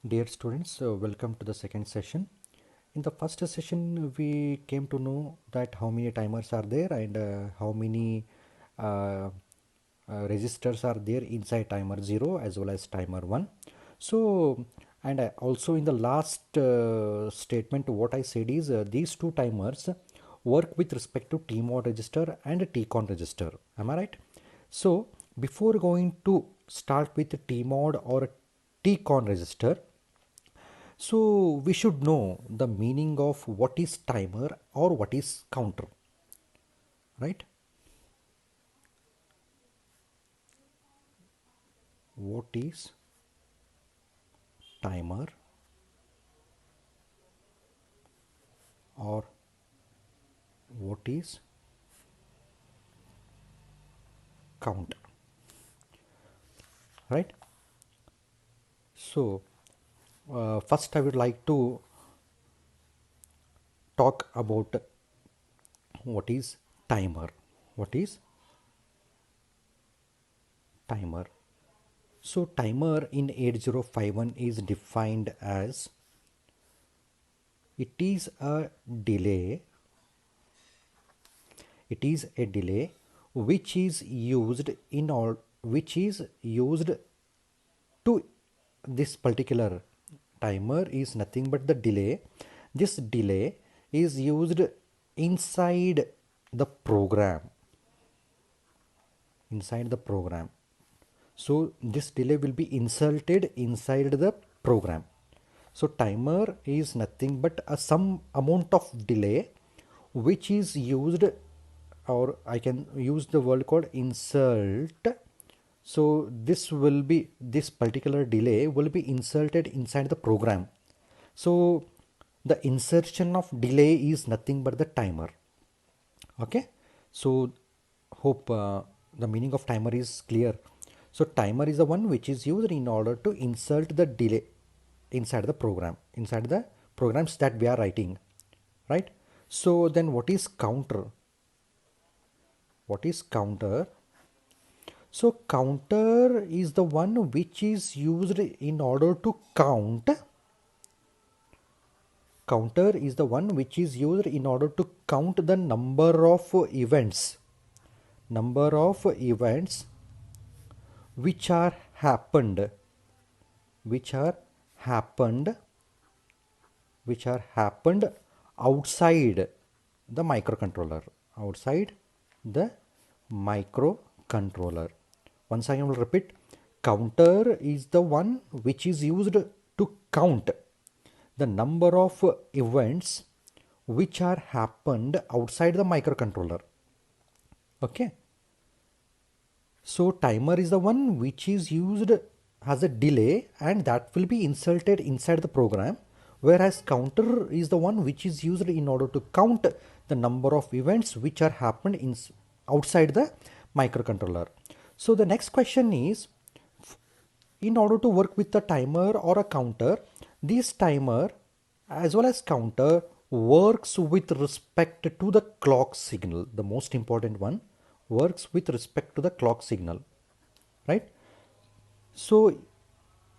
Dear students, welcome to the second session. In the first session, we came to know that how many timers are there and how many uh, registers are there inside timer 0 as well as timer 1. So, and also in the last statement, what I said is these two timers work with respect to TMOD register and TCON register. Am I right? So, before going to start with TMOD or TCON register, so we should know the meaning of what is timer or what is counter, right? What is timer or what is counter, right? So first I would like to talk about what is timer. What is timer? So timer in 8051 is defined as it is a delay. It is a delay which is used in all which is used to this particular timer is nothing but the delay. This delay is used inside the program. Inside the program. So this delay will be inserted inside the program. So timer is nothing but some amount of delay which is used, or I can use the word called insert. So this particular delay will be inserted inside the program. So the insertion of delay is nothing but the timer. Okay, so hope the meaning of timer is clear. So timer is the one which is used in order to insert the delay inside the program, inside the programs that we are writing, right? So then what is counter? What is counter? So counter is the one which is used in order to count. Counter is the one which is used in order to count the number of events. Number of events which are happened. Which are happened. Which are happened outside the microcontroller. Outside the microcontroller. Once I will repeat, counter is the one which is used to count the number of events which are happened outside the microcontroller. Okay. So timer is the one which is used as a delay and that will be inserted inside the program, whereas counter is the one which is used in order to count the number of events which are happened outside the microcontroller. So the next question is, in order to work with the timer or a counter, this timer as well as counter works with respect to the clock signal. The most important one works with respect to the clock signal, right? So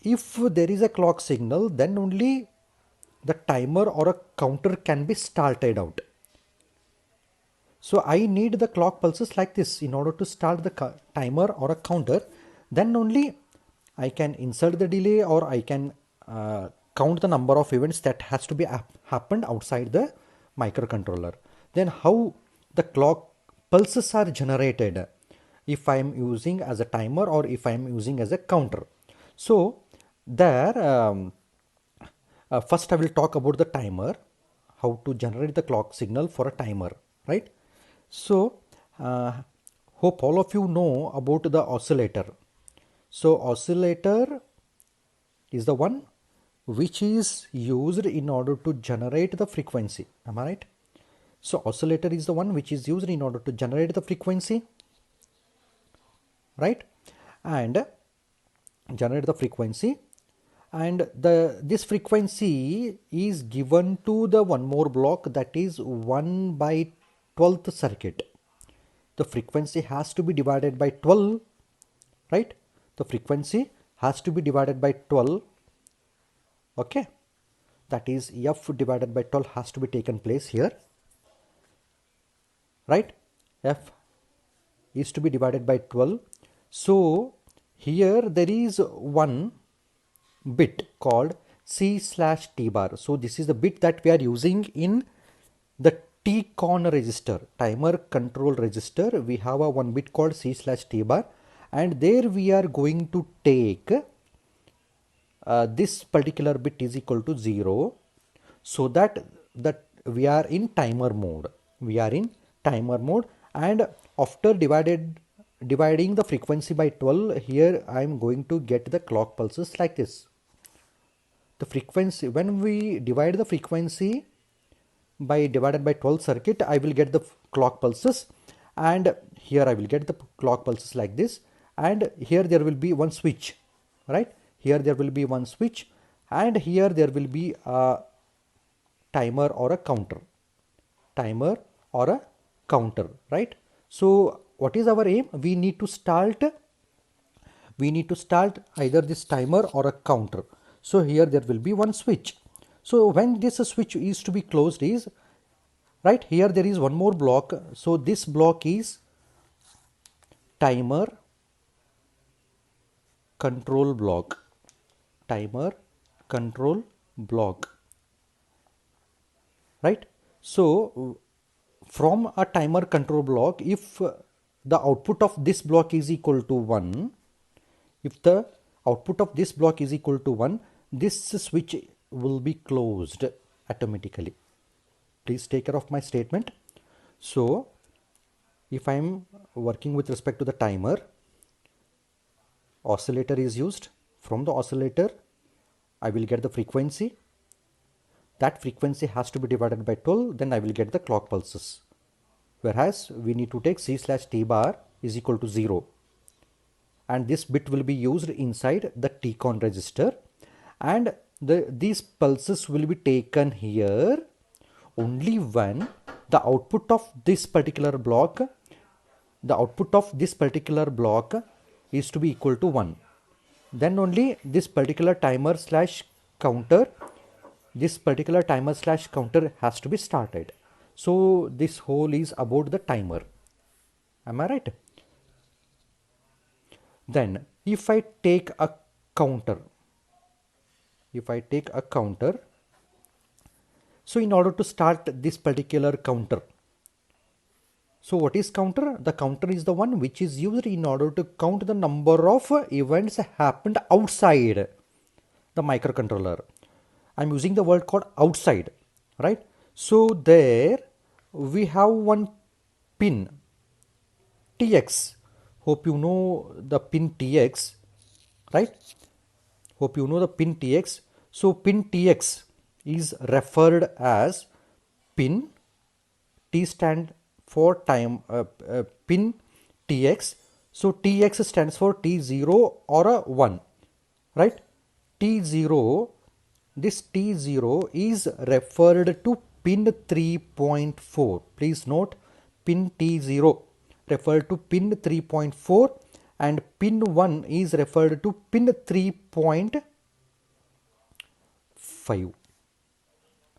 if there is a clock signal, then only the timer or a counter can be started out. So I need the clock pulses like this in order to start the timer or a counter. Then only I can insert the delay, or I can count the number of events that has to be happened outside the microcontroller. Then how the clock pulses are generated if I am using as a timer or if I am using as a counter. So there first I will talk about the timer, how to generate the clock signal for a timer, right? So hope all of you know about the oscillator. So oscillator is the one which is used in order to generate the frequency. Am I right? So oscillator is the one which is used in order to generate the frequency, right? And generate the frequency, and this frequency is given to the one more block, that is 1 by 12th circuit. The frequency has to be divided by 12, right? The frequency has to be divided by 12 Okay, that is f divided by 12 has to be taken place here, right? F is to be divided by 12. So here there is one bit called C slash T bar. So this is the bit that we are using in the TCON register, timer control register. We have a one bit called C slash T bar, and there we are going to take this particular bit is equal to 0, so that we are in timer mode. We are in timer mode, and after dividing the frequency by 12, here I am going to get the clock pulses like this. The frequency, when we divide the frequency by divided by 12 circuit, I will get the clock pulses, and here I will get the clock pulses like this, and here there will be one switch, right? Here there will be one switch, and here there will be a timer or a counter, timer or a counter, right? So what is our aim? We need to start either this timer or a counter. So here there will be one switch. So when this switch is to be closed is, right, here there is one more block. So this block is timer control block, timer control block, right? So from a timer control block, if the output of this block is equal to 1, if the output of this block is equal to 1, this switch will be closed automatically. Please take care of my statement. So if I am working with respect to the timer, oscillator is used. From the oscillator, I will get the frequency. That frequency has to be divided by 12, then I will get the clock pulses. Whereas we need to take C slash T bar is equal to 0. And this bit will be used inside the TCON register, and these pulses will be taken here only when the output of this particular block is to be equal to 1. Then only this particular timer slash counter has to be started. So this whole is about the timer. Am I right? Then if I take a counter, so in order to start this particular counter, so what is counter? The counter is the one which is used in order to count the number of events happened outside the microcontroller. I'm using the word called outside, right? So there we have one pin TX. Hope you know the pin TX, right? Hope you know the pin TX. So pin TX is referred as pin, T stand for time, pin TX. So TX stands for T0 or a 1, right? T0, this T0 is referred to pin 3.4. Please note, pin T0 referred to pin 3.4, and pin 1 is referred to pin 3.5,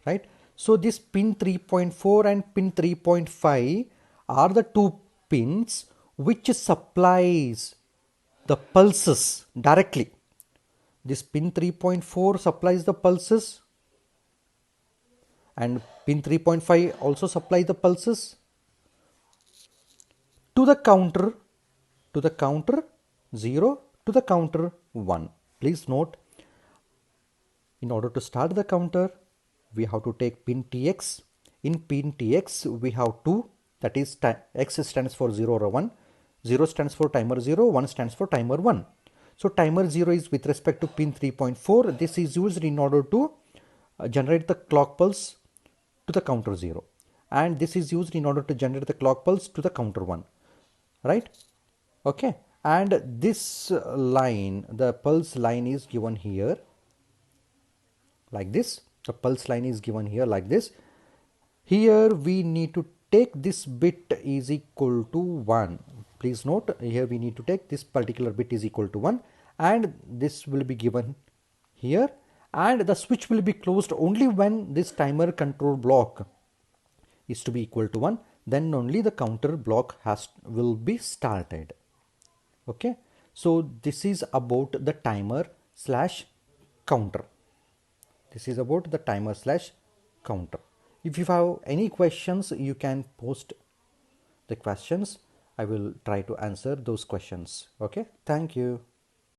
right? So this pin 3.4 and pin 3.5 are the two pins which supplies the pulses directly. This pin 3.4 supplies the pulses, and pin 3.5 also supplies the pulses to the counter 0, to the counter 1. Please note, in order to start the counter, we have to take pin TX. In pin TX, we have 2, that is X stands for 0 or 1, 0 stands for timer 0, 1 stands for timer 1. So timer 0 is with respect to pin 3.4. This is used in order to generate the clock pulse to the counter 0, and this is used in order to generate the clock pulse to the counter 1, right? Okay, and this line, the pulse line is given here like this. The pulse line is given here like this. Here we need to take this bit is equal to 1. Please note, here we need to take this particular bit is equal to 1, and this will be given here, and the switch will be closed only when this timer control block is to be equal to 1, then only the counter block will be started. Okay, so this is about the timer slash counter. This is about the timer slash counter. If you have any questions, you can post the questions. I will try to answer those questions. Okay, thank you.